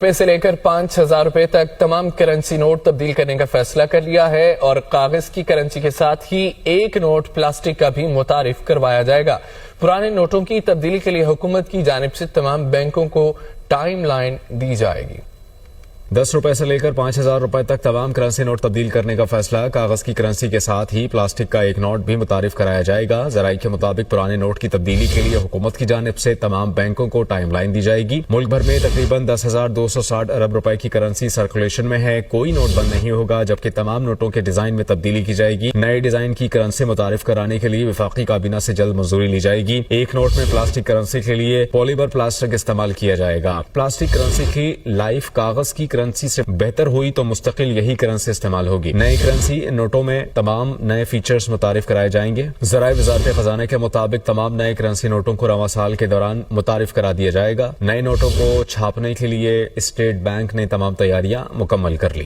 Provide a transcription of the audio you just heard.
रुपए से लेकर 5,000 रुपए तक तमाम करेंसी नोट तब्दील करने का फैसला कर लिया है और कागज की करेंसी के साथ ही एक नोट प्लास्टिक का भी मुतारिफ करवाया जाएगा। पुराने नोटों की तब्दीली के लिए हुकूमत की जानिब से तमाम बैंकों को टाइम लाइन दी जाएगी। 10 रुपए से लेकर 5,000 रुपए तक तमाम करेंसी नोट तब्दील करने का फैसला। कागज की करेंसी के साथ ही प्लास्टिक का एक नोट भी मुतारिफ कराया जाएगा। जराये के मुताबिक पुराने नोट की तब्दीली के लिए हुकूमत की जानिब से तमाम बैंकों को टाइम लाइन दी जाएगी। मुल्क भर में तकरीबन 10,260 अरब रुपए की करेंसी सर्कुलेशन में है। कोई नोट बंद नहीं होगा, जबकि तमाम नोटों के डिजाइन में तब्दीली की जाएगी। नए डिजाइन की करेंसी मुतारिफ कराने के लिए वफाकी काबीना से जल्द मंजूरी ली जाएगी। एक नोट में प्लास्टिक करेंसी के लिए पॉलीमर प्लास्टिक इस्तेमाल किया जाएगा। प्लास्टिक करेंसी की लाइफ कागज की करेंसी से बेहतर हुई तो मुस्तकिल यही करेंसी इस्तेमाल होगी। नई करेंसी नोटों में तमाम नए फीचर्स मुतारिफ कराए जाएंगे। ज़राए वज़ारत खजाना के मुताबिक तमाम नए करेंसी नोटों को रवां साल के दौरान मुतारिफ करा दिया जाएगा। नए नोटों को छापने के लिए स्टेट बैंक ने तमाम तैयारियां मुकम्मल कर ली।